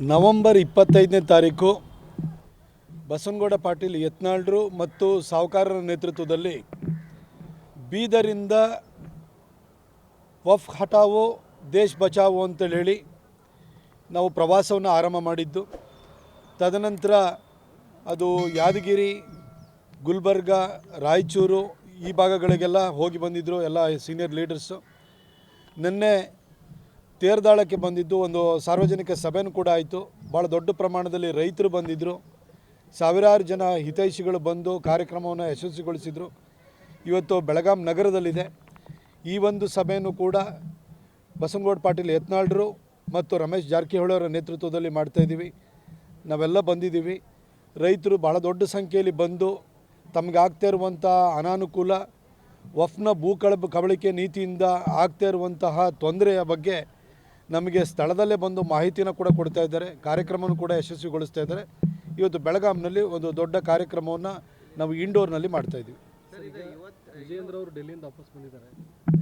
November 25ನೇ ತಾರೀಕು ಬಸನಗೌಡ ಪಾಟೀಲ್ ಯತ್ನಾಳ್ರು ಮತ್ತು ಸಾವುಕಾರರ ನೇತೃತ್ವದಲ್ಲಿ ಬೀದರಿಂದ ವಫ್ ಹಟಾವೋ ದೇಶ್ ಬಚಾವೋ ಅಂತೇಳಿ ಹೇಳಿ ನಾವು ಪ್ರವಾಸವನ್ನು ಆರಂಭ ಮಾಡಿದ್ದು. ತದನಂತರ ಅದು ಯಾದಗಿರಿ, ಗುಲ್ಬರ್ಗ, ರಾಯಚೂರು ಈ ಭಾಗಗಳಿಗೆಲ್ಲ ಹೋಗಿ ಬಂದಿದ್ದರು ಎಲ್ಲ ಸೀನಿಯರ್ ಲೀಡರ್ಸು. ನಿನ್ನೆ ತೇರ್ದಾಳಕ್ಕೆ ಬಂದಿದ್ದು, ಒಂದು ಸಾರ್ವಜನಿಕ ಸಭೆನೂ ಕೂಡ ಆಯಿತು. ಭಾಳ ದೊಡ್ಡ ಪ್ರಮಾಣದಲ್ಲಿ ರೈತರು ಬಂದಿದ್ದರು, ಸಾವಿರಾರು ಜನ ಹಿತೈಷಿಗಳು ಬಂದು ಕಾರ್ಯಕ್ರಮವನ್ನು ಯಶಸ್ವಿಗೊಳಿಸಿದರು. ಇವತ್ತು ಬೆಳಗಾಂ ನಗರದಲ್ಲಿದೆ. ಈ ಒಂದು ಸಭೆಯನ್ನು ಕೂಡ ಬಸನಗೌಡ ಪಾಟೀಲ್ ಯತ್ನಾಳ್ರು ಮತ್ತು ರಮೇಶ್ ಜಾರಕಿಹೊಳಿ ಅವರ ನೇತೃತ್ವದಲ್ಲಿ ಮಾಡ್ತಾಯಿದ್ದೀವಿ. ನಾವೆಲ್ಲ ಬಂದಿದ್ದೀವಿ. ರೈತರು ಭಾಳ ದೊಡ್ಡ ಸಂಖ್ಯೆಯಲ್ಲಿ ಬಂದು ತಮಗಾಗ್ತಾ ಇರುವಂಥ ಅನಾನುಕೂಲ, ವಫ್ನ ಕಬಳಿಕೆ ನೀತಿಯಿಂದ ಆಗ್ತಾ ಇರುವಂತಹ ತೊಂದರೆಯ ಬಗ್ಗೆ ನಮಗೆ ಸ್ಥಳದಲ್ಲೇ ಬಂದು ಮಾಹಿತಿನ ಕೂಡ ಕೊಡ್ತಾ ಇದ್ದಾರೆ. ಕಾರ್ಯಕ್ರಮವನ್ನು ಕೂಡ ಯಶಸ್ವಿಗೊಳಿಸ್ತಾ ಇದ್ದಾರೆ. ಇವತ್ತು ಬೆಳಗಾಂನಲ್ಲಿ ಒಂದು ದೊಡ್ಡ ಕಾರ್ಯಕ್ರಮವನ್ನು ನಾವು ಇಂಡೋರ್ನಲ್ಲಿ ಮಾಡ್ತಾಯಿದ್ದೀವಿ. ವಿಜೇಂದ್ರ ಅವರು ಡೆಲ್ಲಿಯಿಂದ ವಾಪಸ್ ಬಂದಿದ್ದಾರೆ.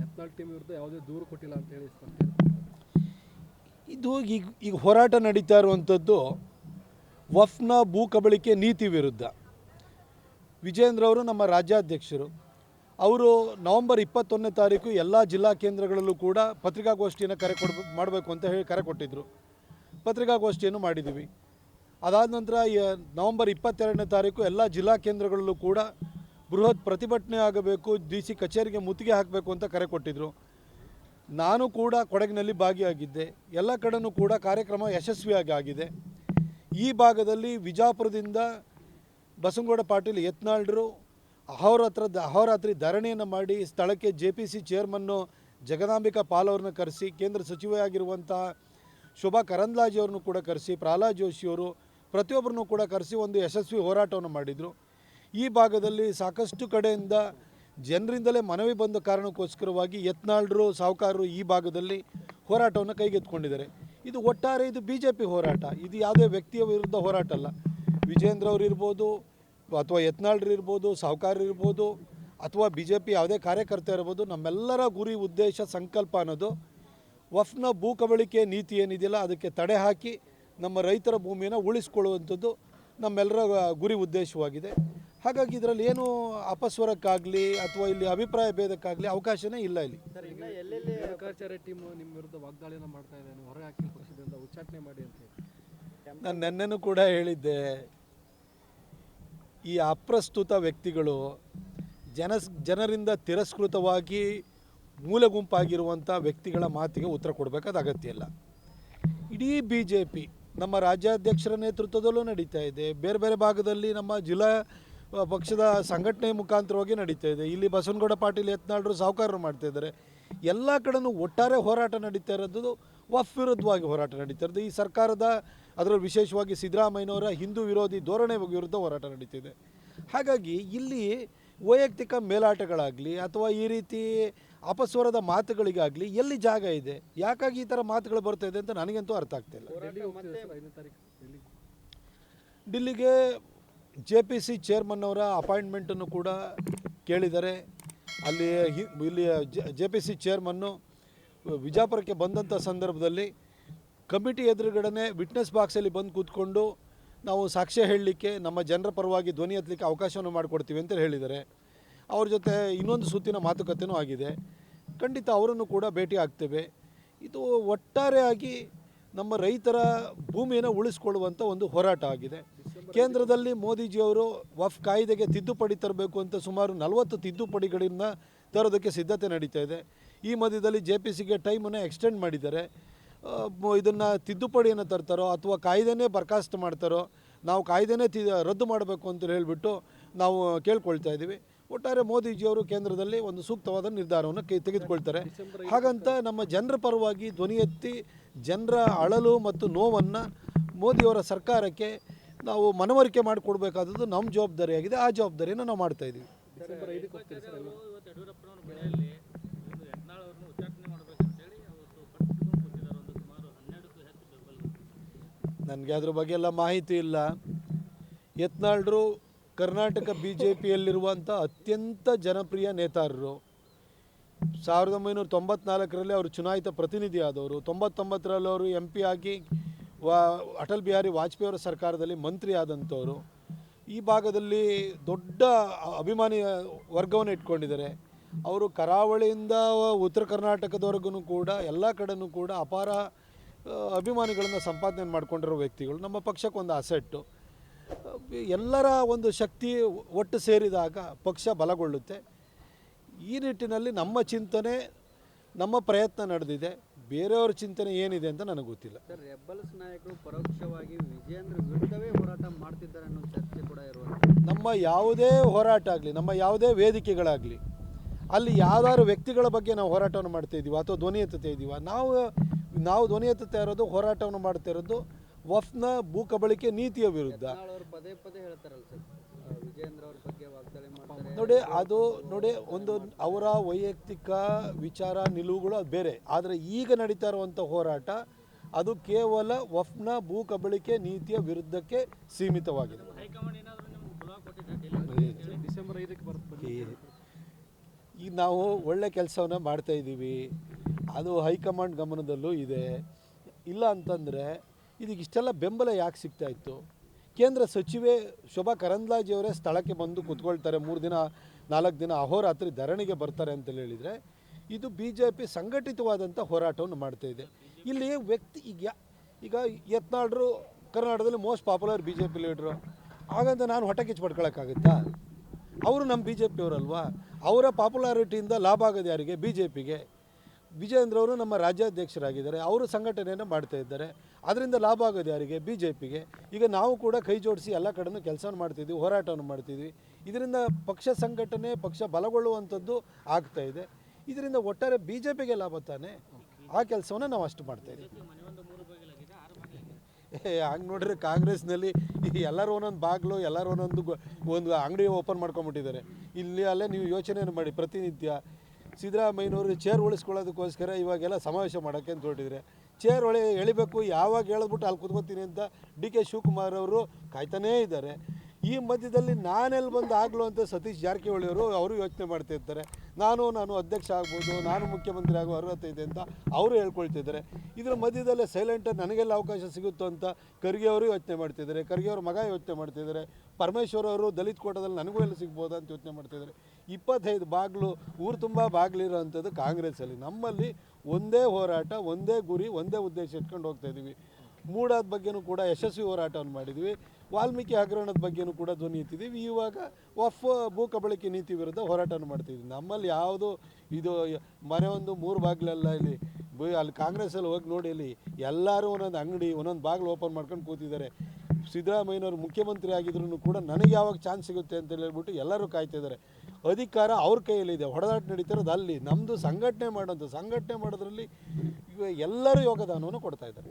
ಯತ್ನಾಳ್ ಟೀಮ್ ವಿರುದ್ಧ ಯಾವುದೇ ದೂರು ಕೊಟ್ಟಿಲ್ಲ ಅಂತ ಹೇಳಿ ಇದು ಈಗ ಹೋರಾಟ ನಡೀತಾ ಇರುವಂಥದ್ದು ವಫ್ನ ಕಬಳಿಕೆ ನೀತಿ ವಿರುದ್ಧ. ವಿಜೇಂದ್ರ ಅವರು ನಮ್ಮ ರಾಜ್ಯಾಧ್ಯಕ್ಷರು. ಅವರು ನವೆಂಬರ್ 21ನೇ ತಾರೀಕು ಎಲ್ಲ ಜಿಲ್ಲಾ ಕೇಂದ್ರಗಳಲ್ಲೂ ಕೂಡ ಪತ್ರಿಕಾಗೋಷ್ಠಿಯನ್ನು ಮಾಡಬೇಕು ಅಂತ ಹೇಳಿ ಕರೆ ಕೊಟ್ಟಿದ್ದರು. ಪತ್ರಿಕಾಗೋಷ್ಠಿಯನ್ನು ಮಾಡಿದ್ದೀವಿ. ಅದಾದ ನಂತರ ನವೆಂಬರ್ 22ನೇ ತಾರೀಕು ಎಲ್ಲ ಜಿಲ್ಲಾ ಕೇಂದ್ರಗಳಲ್ಲೂ ಕೂಡ ಬೃಹತ್ ಪ್ರತಿಭಟನೆ ಆಗಬೇಕು, DC ಕಚೇರಿಗೆ ಮುತ್ತಿಗೆ ಹಾಕಬೇಕು ಅಂತ ಕರೆ ಕೊಟ್ಟಿದ್ದರು. ನಾನು ಕೂಡ ಕೊಡಗಿನಲ್ಲಿ ಭಾಗಿಯಾಗಿದ್ದೆ. ಎಲ್ಲ ಕಡೆಯೂ ಕೂಡ ಕಾರ್ಯಕ್ರಮ ಯಶಸ್ವಿಯಾಗಿ ಆಗಿದೆ. ಈ ಭಾಗದಲ್ಲಿ ವಿಜಾಪುರದಿಂದ ಬಸನಗೌಡ ಪಾಟೀಲ್ ಯತ್ನಾಳ್ರು ಅಹೋರಾತ್ರಿ ಧರಣಿಯನ್ನು ಮಾಡಿ ಸ್ಥಳಕ್ಕೆ JPC ಚೇರ್ಮನ್ನು ಜಗದಾಂಬಿಕಾ ಪಾಲ್ ಅವ್ರನ್ನ ಕರೆಸಿ, ಕೇಂದ್ರ ಸಚಿವೆಯಾಗಿರುವಂಥ ಶೋಭಾ ಕರಂದ್ಲಾಜೆ ಅವ್ರನ್ನೂ ಕೂಡ ಕರೆಸಿ, ಪ್ರಹ್ಲಾದ್ ಜೋಶಿಯವರು ಪ್ರತಿಯೊಬ್ಬರನ್ನು ಕೂಡ ಕರೆಸಿ ಒಂದು ಯಶಸ್ವಿ ಹೋರಾಟವನ್ನು ಮಾಡಿದರು. ಈ ಭಾಗದಲ್ಲಿ ಸಾಕಷ್ಟು ಕಡೆಯಿಂದ ಜನರಿಂದಲೇ ಮನವಿ ಬಂದ ಕಾರಣಕ್ಕೋಸ್ಕರವಾಗಿ ಯತ್ನಾಳ್ರು, ಸಾವುಕಾರರು ಈ ಭಾಗದಲ್ಲಿ ಹೋರಾಟವನ್ನು ಕೈಗೆತ್ತಿಕೊಂಡಿದ್ದಾರೆ. ಇದು ಒಟ್ಟಾರೆ ಇದು BJP ಹೋರಾಟ. ಇದು ಯಾವುದೇ ವ್ಯಕ್ತಿಯ ವಿರುದ್ಧ ಹೋರಾಟ ಅಲ್ಲ. ವಿಜೇಂದ್ರ ಅವರು ಇರ್ಬೋದು, ಅಥವಾ ಯತ್ನಾಳ್ರು ಇರ್ಬೋದು, ಸಾವುಕಾರರು ಇರ್ಬೋದು, ಅಥವಾ BJP ಯಾವುದೇ ಕಾರ್ಯಕರ್ತ ಇರ್ಬೋದು, ನಮ್ಮೆಲ್ಲರ ಗುರಿ, ಉದ್ದೇಶ, ಸಂಕಲ್ಪ ಅನ್ನೋದು ವಫ್ನ ಕಬಳಿಕೆ ನೀತಿ ಏನಿದೆಯಲ್ಲ ಅದಕ್ಕೆ ತಡೆ ಹಾಕಿ ನಮ್ಮ ರೈತರ ಭೂಮಿಯನ್ನು ಉಳಿಸ್ಕೊಳ್ಳುವಂಥದ್ದು ನಮ್ಮೆಲ್ಲರ ಗುರಿ ಉದ್ದೇಶವಾಗಿದೆ. ಹಾಗಾಗಿ ಇದರಲ್ಲಿ ಏನು ಅಪಸ್ವರಕ್ಕಾಗಲಿ ಅಥವಾ ಇಲ್ಲಿ ಅಭಿಪ್ರಾಯ ಭೇದಕ್ಕಾಗಲಿ ಅವಕಾಶನೇ ಇಲ್ಲ. ಇಲ್ಲಿ ರೇಣುಕಾಚಾರ್ಯ ಟೀಮ್ ನಿಮ್ಮ ವಿರುದ್ಧ ವಾಗ್ದಾಳಿಯನ್ನು ಮಾಡ್ತಾ ಇದೆ, ನೀವು ಹೊರಗೆ ಹಾಕಿ ಪಕ್ಷದಿಂದ ಉಚ್ಚಾಟನೆ ಮಾಡಿ ಅಂತ ಹೇಳಿ ನಾನು ನೆನ್ನೆನೂ ಕೂಡ ಹೇಳಿದ್ದೆ. ಈ ಅಪ್ರಸ್ತುತ ವ್ಯಕ್ತಿಗಳು ಜನರಿಂದ ತಿರಸ್ಕೃತವಾಗಿ ಮೂಲ ಗುಂಪಾಗಿರುವಂಥ ವ್ಯಕ್ತಿಗಳ ಮಾತಿಗೆ ಉತ್ತರ ಕೊಡಬೇಕಾದ ಅಗತ್ಯ ಇಲ್ಲ. ಇಡೀ BJP ನಮ್ಮ ರಾಜ್ಯಾಧ್ಯಕ್ಷರ ನೇತೃತ್ವದಲ್ಲೂ ನಡೀತಾ ಇದೆ. ಬೇರೆ ಬೇರೆ ಭಾಗದಲ್ಲಿ ನಮ್ಮ ಜಿಲ್ಲಾ ಪಕ್ಷದ ಸಂಘಟನೆ ಮುಖಾಂತರವಾಗಿ ನಡೀತಾ ಇದೆ. ಇಲ್ಲಿ ಬಸನಗೌಡ ಪಾಟೀಲ್ ಯತ್ನಾಳ್ರು ಸಾವುಕಾರರು ಮಾಡ್ತಾಯಿದ್ದಾರೆ. ಎಲ್ಲ ಕಡೆಯೂ ಒಟ್ಟಾರೆ ಹೋರಾಟ ನಡೀತಾ ಇರೋದು ವಫ್ ವಿರುದ್ಧವಾಗಿ ಹೋರಾಟ ನಡೀತಾ ಇರೋದು. ಈ ಸರ್ಕಾರದ, ಅದರಲ್ಲಿ ವಿಶೇಷವಾಗಿ ಸಿದ್ದರಾಮಯ್ಯನವರ ಹಿಂದೂ ವಿರೋಧಿ ಧೋರಣೆ ವಿರುದ್ಧ ಹೋರಾಟ ನಡೀತಿದೆ. ಹಾಗಾಗಿ ಇಲ್ಲಿ ವೈಯಕ್ತಿಕ ಮೇಲಾಟಗಳಾಗಲಿ ಅಥವಾ ಈ ರೀತಿ ಅಪಸ್ವರದ ಮಾತುಗಳಿಗಾಗಲಿ ಎಲ್ಲಿ ಜಾಗ ಇದೆ? ಯಾಕಾಗಿ ಈ ಥರ ಮಾತುಗಳು ಬರ್ತಾ ಇದೆ ಅಂತ ನನಗಂತೂ ಅರ್ಥ ಆಗ್ತಾಯಿಲ್ಲ. ಡಿಲ್ಲಿಗೆ JPC ಚೇರ್ಮನ್ ಅವರ ಅಪಾಯಿಂಟ್ಮೆಂಟನ್ನು ಕೂಡ ಕೇಳಿದ್ದಾರೆ. ಇಲ್ಲಿ JPC ಚೇರ್ಮನ್ನು ವಿಜಾಪುರಕ್ಕೆ ಬಂದಂಥ ಸಂದರ್ಭದಲ್ಲಿ ಕಮಿಟಿ ಎದುರುಗಡೆ ವಿಟ್ನೆಸ್ ಬಾಕ್ಸಲ್ಲಿ ಬಂದು ಕೂತ್ಕೊಂಡು ನಾವು ಸಾಕ್ಷ್ಯ ಹೇಳಲಿಕ್ಕೆ, ನಮ್ಮ ಜನರ ಪರವಾಗಿ ಧ್ವನಿ ಎತ್ತಲಿಕ್ಕೆ ಅವಕಾಶವನ್ನು ಮಾಡಿಕೊಡ್ತೀವಿ ಅಂತ ಹೇಳಿದ್ದಾರೆ. ಅವ್ರ ಜೊತೆ ಇನ್ನೊಂದು ಸುತ್ತಿನ ಮಾತುಕತೆಯೂ ಆಗಿದೆ. ಖಂಡಿತ ಅವರನ್ನು ಕೂಡ ಭೇಟಿ ಆಗ್ತೇವೆ. ಇದು ಒಟ್ಟಾರೆಯಾಗಿ ನಮ್ಮ ರೈತರ ಭೂಮಿಯನ್ನು ಉಳಿಸ್ಕೊಳ್ಳುವಂಥ ಒಂದು ಹೋರಾಟ ಆಗಿದೆ. ಕೇಂದ್ರದಲ್ಲಿ ಮೋದಿಜಿಯವರು ವಫ್ ಕಾಯ್ದೆಗೆ ತಿದ್ದುಪಡಿ ತರಬೇಕು ಅಂತ ಸುಮಾರು 40 ತಿದ್ದುಪಡಿಗಳಿಂದ ತರೋದಕ್ಕೆ ಸಿದ್ಧತೆ ನಡೀತಾ ಇದೆ. ಈ ಮಧ್ಯದಲ್ಲಿ JPCಗೆ ಟೈಮನ್ನು ಎಕ್ಸ್ಟೆಂಡ್ ಮಾಡಿದ್ದಾರೆ. ಇದನ್ನು ತಿದ್ದುಪಡಿಯನ್ನು ತರ್ತಾರೋ ಅಥವಾ ಕಾಯ್ದೆನೇ ಬರ್ಖಾಸ್ತು ಮಾಡ್ತಾರೋ, ನಾವು ಕಾಯ್ದೆನೇ ರದ್ದು ಮಾಡಬೇಕು ಅಂತ ಹೇಳಿಬಿಟ್ಟು ನಾವು ಕೇಳ್ಕೊಳ್ತಾ ಇದ್ದೀವಿ. ಒಟ್ಟಾರೆ ಮೋದಿಜಿಯವರು ಕೇಂದ್ರದಲ್ಲಿ ಒಂದು ಸೂಕ್ತವಾದ ನಿರ್ಧಾರವನ್ನು ತೆಗೆದುಕೊಳ್ತಾರೆ. ಹಾಗಂತ ನಮ್ಮ ಜನರ ಪರವಾಗಿ ಧ್ವನಿ ಎತ್ತಿ ಜನರ ಅಳಲು ಮತ್ತು ನೋವನ್ನು ಮೋದಿಯವರ ಸರ್ಕಾರಕ್ಕೆ ನಾವು ಮನವರಿಕೆ ಮಾಡಿಕೊಡ್ಬೇಕಾದದ್ದು ನಮ್ಮ ಜವಾಬ್ದಾರಿಯಾಗಿದೆ. ಆ ಜವಾಬ್ದಾರಿಯನ್ನು ನಾವು ಮಾಡ್ತಾಯಿದ್ದೀವಿ. ನನಗೆ ಅದ್ರ ಬಗ್ಗೆ ಎಲ್ಲ ಮಾಹಿತಿ ಇಲ್ಲ. ಯತ್ನಾಳ್ರು ಕರ್ನಾಟಕ BJPಯಲ್ಲಿರುವಂಥ ಅತ್ಯಂತ ಜನಪ್ರಿಯ ನೇತಾರರು. 1994ರಲ್ಲಿ ಅವರು ಚುನಾಯಿತ ಪ್ರತಿನಿಧಿ ಆದವರು. 99ರಲ್ಲಿ ಅವರು MP ಆಗಿ ಅಟಲ್ ಬಿಹಾರಿ ವಾಜಪೇಯಿ ಅವರ ಸರ್ಕಾರದಲ್ಲಿ ಮಂತ್ರಿ ಆದಂಥವರು. ಈ ಭಾಗದಲ್ಲಿ ದೊಡ್ಡ ಅಭಿಮಾನಿ ವರ್ಗವನ್ನು ಇಟ್ಕೊಂಡಿದ್ದಾರೆ. ಅವರು ಕರಾವಳಿಯಿಂದ ಉತ್ತರ ಕರ್ನಾಟಕದವರೆಗೂ ಕೂಡ ಎಲ್ಲ ಕಡೆನೂ ಕೂಡ ಅಪಾರ ಅಭಿಮಾನಿಗಳನ್ನು ಸಂಪಾದನೆ ಮಾಡಿಕೊಂಡಿರೋ ವ್ಯಕ್ತಿಗಳು. ನಮ್ಮ ಪಕ್ಷಕ್ಕೊಂದು ಅಸೆಟ್ಟು. ಎಲ್ಲರ ಒಂದು ಶಕ್ತಿ ಒಟ್ಟು ಸೇರಿದಾಗ ಪಕ್ಷ ಬಲಗೊಳ್ಳುತ್ತೆ. ಈ ನಿಟ್ಟಿನಲ್ಲಿ ನಮ್ಮ ಚಿಂತನೆ, ನಮ್ಮ ಪ್ರಯತ್ನ ನಡೆದಿದೆ. ಬೇರೆಯವ್ರ ಚಿಂತನೆ ಏನಿದೆ ಅಂತ ನನಗೆ ಗೊತ್ತಿಲ್ಲ. ಸರ್, ರೆಬಲ್ಸ್ ನಾಯಕರು ಪರೋಕ್ಷವಾಗಿ ವಿಜಯೇಂದ್ರ ವಿರುದ್ಧವೇ ಹೋರಾಟ ಮಾಡ್ತಿದ್ದಾರೆ ಅನ್ನೋ ಚರ್ಚೆ ಕೂಡ ಇರುವಂಥ ನಮ್ಮ ಯಾವುದೇ ಹೋರಾಟ ಆಗಲಿ, ನಮ್ಮ ಯಾವುದೇ ವೇದಿಕೆಗಳಾಗಲಿ, ಅಲ್ಲಿ ಯಾವ್ದಾದ್ರು ವ್ಯಕ್ತಿಗಳ ಬಗ್ಗೆ ನಾವು ಹೋರಾಟವನ್ನು ಮಾಡ್ತಾ ಇದ್ದೀವಿ ಅಥವಾ ಧ್ವನಿ ಎತ್ತುತ್ತಾ ಇದ್ದೀವ, ನಾವು ಧ್ವನಿ ಎತ್ತುತ್ತಾ ಇರೋದು, ಹೋರಾಟವನ್ನು ಮಾಡ್ತಾ ಇರೋದು ವಫ್ನ ಭೂ ಕಬಳಿಕೆ ನೀತಿಯ ವಿರುದ್ಧ. ಅವರು ಪದೇ ಪದೇ ಹೇಳ್ತಾರಲ್ಲ ಸರ್, ವಿಜಯೇಂದ್ರ ಅವ್ರ ಬಗ್ಗೆ ವಾಗ್ದಾಳಿ ಮಾಡ್ತಾರೆ. ನೋಡಿ ಒಂದು ಅವರ ವೈಯಕ್ತಿಕ ವಿಚಾರ ನಿಲುವುಗಳು ಅದು ಬೇರೆ. ಆದರೆ ಈಗ ನಡೀತಾ ಇರುವಂಥ ಹೋರಾಟ ಅದು ಕೇವಲ ವಫ್ನ ಭೂ ಕಬಳಿಕೆ ನೀತಿಯ ವಿರುದ್ಧಕ್ಕೆ ಸೀಮಿತವಾಗಿದೆ. ಡಿಸೆಂಬರ್ 5ಕ್ಕೆ ಬರುತ್ತೆ. ಈಗ ನಾವು ಒಳ್ಳೆ ಕೆಲಸವನ್ನು ಮಾಡ್ತಾ ಇದ್ದೀವಿ, ಅದು ಹೈಕಮಾಂಡ್ ಗಮನದಲ್ಲೂ ಇದೆ. ಇಲ್ಲ ಅಂತಂದರೆ ಇದಕ್ಕೆ ಇಷ್ಟೆಲ್ಲ ಬೆಂಬಲ ಯಾಕೆ ಸಿಗ್ತಾ ಇತ್ತು? ಕೇಂದ್ರ ಸಚಿವೆ ಶೋಭಾ ಕರಂದ್ಲಾಜೆಯವರೇ ಸ್ಥಳಕ್ಕೆ ಬಂದು ಕೂತ್ಕೊಳ್ತಾರೆ, 3 ದಿನ 4 ದಿನ ಅಹೋರಾತ್ರಿ ಧರಣಿಗೆ ಬರ್ತಾರೆ ಅಂತೇಳಿ ಹೇಳಿದರೆ, ಇದು BJP ಸಂಘಟಿತವಾದಂಥ ಹೋರಾಟವನ್ನು ಮಾಡ್ತಾ ಇದೆ. ಇಲ್ಲಿ ವ್ಯಕ್ತಿ ಈಗ ಯತ್ನಾಳರು ಕರ್ನಾಟಕದಲ್ಲಿ ಮೋಸ್ಟ್ ಪಾಪ್ಯುಲರ್ BJP ಲೀಡ್ರು. ಹಾಗಂತ ನಾನು ಹೊಟ್ಟೆ ಕಿಚ್ಚು ಪಡ್ಕೊಳಕ್ಕಾಗುತ್ತಾ? ಅವರು ನಮ್ಮ BJP ಅವರಲ್ವಾ? ಅವರ ಪಾಪ್ಯುಲಾರಿಟಿಯಿಂದ ಲಾಭ ಆಗೋದು ಯಾರಿಗೆ? BJPಗೆ. ವಿಜಯೇಂದ್ರ ಅವರು ನಮ್ಮ ರಾಜ್ಯಾಧ್ಯಕ್ಷರಾಗಿದ್ದಾರೆ, ಅವರು ಸಂಘಟನೆಯನ್ನು ಮಾಡ್ತಾ ಇದ್ದಾರೆ. ಅದರಿಂದ ಲಾಭ ಆಗೋದು ಯಾರಿಗೆ? BJPಗೆ. ಈಗ ನಾವು ಕೂಡ ಕೈ ಜೋಡಿಸಿ ಎಲ್ಲ ಕಡೆನೂ ಕೆಲಸವನ್ನು ಮಾಡ್ತಿದ್ವಿ, ಹೋರಾಟವನ್ನು ಮಾಡ್ತಿದ್ವಿ. ಇದರಿಂದ ಪಕ್ಷ ಸಂಘಟನೆ, ಪಕ್ಷ ಬಲಗೊಳ್ಳುವಂಥದ್ದು ಆಗ್ತಾ ಇದೆ. ಇದರಿಂದ ಒಟ್ಟಾರೆ BJPಗೆ ಲಾಭ ತಾನೆ. ಆ ಕೆಲಸವನ್ನು ನಾವು ಅಷ್ಟು ಮಾಡ್ತಾಯಿದ್ದೀವಿ. ಹಂಗೆ ನೋಡ್ರಿ, ಕಾಂಗ್ರೆಸ್ನಲ್ಲಿ ಎಲ್ಲರೂ ಒಂದೊಂದು ಬಾಗಿಲು, ಎಲ್ಲರೂ ಒಂದು ಅಂಗಡಿ ಓಪನ್ ಮಾಡ್ಕೊಂಬಿಟ್ಟಿದ್ದಾರೆ. ಇಲ್ಲಿ ಅಲ್ಲೇ ನೀವು ಯೋಚನೆ ಮಾಡಿ, ಪ್ರತಿನಿತ್ಯ ಸಿದ್ದರಾಮಯ್ಯನವರು ಚೇರ್ ಉಳಿಸ್ಕೊಳ್ಳೋದಕ್ಕೋಸ್ಕರ ಇವಾಗೆಲ್ಲ ಸಮಾವೇಶ ಮಾಡೋಕ್ಕೆ ಅಂತ ಹೊರಟಿದ್ರೆ, ಚೇರ್ ಎಳಿಬೇಕು, ಯಾವಾಗ ಹೇಳಿದ್ಬಿಟ್ಟು ಅಲ್ಲಿ ಕೂತ್ಕೋತೀನಿ ಅಂತ DK ಶಿವಕುಮಾರ್ ಅವರು ಕಾಯ್ತಾನೇ ಇದ್ದಾರೆ. ಈ ಮಧ್ಯದಲ್ಲಿ ನಾನೆಲ್ಲಿ ಬಂದು ಆಗಲು ಅಂತ ಸತೀಶ್ ಜಾರಕಿಹೊಳಿ ಅವರು ಯೋಚನೆ ಮಾಡ್ತಾ ಇರ್ತಾರೆ. ನಾನು ಅಧ್ಯಕ್ಷ ಆಗ್ಬೋದು, ನಾನು ಮುಖ್ಯಮಂತ್ರಿ ಆಗೋ ಅರ್ಹತೆ ಇದೆ ಅಂತ ಅವರು ಹೇಳ್ಕೊಳ್ತಿದ್ದಾರೆ. ಇದರ ಮಧ್ಯದಲ್ಲೇ ಸೈಲೆಂಟಾಗಿ ನನಗೆಲ್ಲ ಅವಕಾಶ ಸಿಗುತ್ತೋ ಅಂತ ಖರ್ಗೆ ಅವರು ಯೋಚನೆ ಮಾಡ್ತಿದ್ದಾರೆ, ಖರ್ಗೆ ಅವ್ರ ಮಗ ಯೋಚನೆ ಮಾಡ್ತಿದ್ದಾರೆ, ಪರಮೇಶ್ವರ್ ಅವರು ದಲಿತ ಕೋಟದಲ್ಲಿ ನನಗೂ ಎಲ್ಲ ಸಿಗ್ಬೋದಾ ಅಂತ ಯೋಚನೆ ಮಾಡ್ತಿದ್ದಾರೆ. 25 ಬಾಗಿಲು, ಊರು ತುಂಬ ಬಾಗಿಲಿರೋ ಅಂಥದ್ದು ಕಾಂಗ್ರೆಸ್ಸಲ್ಲಿ. ನಮ್ಮಲ್ಲಿ ಒಂದೇ ಹೋರಾಟ, ಒಂದೇ ಗುರಿ, ಒಂದೇ ಉದ್ದೇಶ ಇಟ್ಕೊಂಡು ಹೋಗ್ತಾ ಇದ್ದೀವಿ. ಮೂಡಾದ ಬಗ್ಗೆನೂ ಕೂಡ ಯಶಸ್ವಿ ಹೋರಾಟವನ್ನು ಮಾಡಿದ್ವಿ. ವಾಲ್ಮೀಕಿ ಹಗರಣದ ಬಗ್ಗೆನೂ ಕೂಡ ಧ್ವನಿ ಎತ್ತಿದ್ದೀವಿ. ಇವಾಗ ವಫ್ ಭೂ ಕಬಳಿಕೆ ನೀತಿ ವಿರುದ್ಧ ಹೋರಾಟವನ್ನು ಮಾಡ್ತಿದ್ವಿ. ನಮ್ಮಲ್ಲಿ ಯಾವುದು ಇದು ಮನೆ ಒಂದು 3 ಬಾಗಿಲಲ್ಲ. ಅಲ್ಲಿ ಕಾಂಗ್ರೆಸ್ಸಲ್ಲಿ ಹೋಗಿ ನೋಡಿ, ಇಲ್ಲಿ ಎಲ್ಲರೂ ಒಂದೊಂದು ಅಂಗಡಿ, ಒಂದೊಂದು ಬಾಗಿಲು ಓಪನ್ ಮಾಡ್ಕೊಂಡು ಕೂತಿದ್ದಾರೆ. ಸಿದ್ದರಾಮಯ್ಯನವರು ಮುಖ್ಯಮಂತ್ರಿ ಆಗಿದ್ರು ಕೂಡ ನನಗೆ ಯಾವಾಗ ಚಾನ್ಸ್ ಸಿಗುತ್ತೆ ಅಂತ ಹೇಳ್ಬಿಟ್ಟು ಎಲ್ಲರೂ ಕಾಯ್ತಿದ್ದಾರೆ. ಅಧಿಕಾರ ಅವ್ರ ಕೈಯಲ್ಲಿದೆ, ಹೊಡೆದಾಟ ನಡೀತಿರೋದು ಅಲ್ಲಿ. ನಮ್ಮದು ಸಂಘಟನೆ ಮಾಡೋದ್ರಲ್ಲಿ ಎಲ್ಲರೂ ಯೋಗದಾನವನ್ನು ಕೊಡ್ತಾ ಇದ್ದಾರೆ.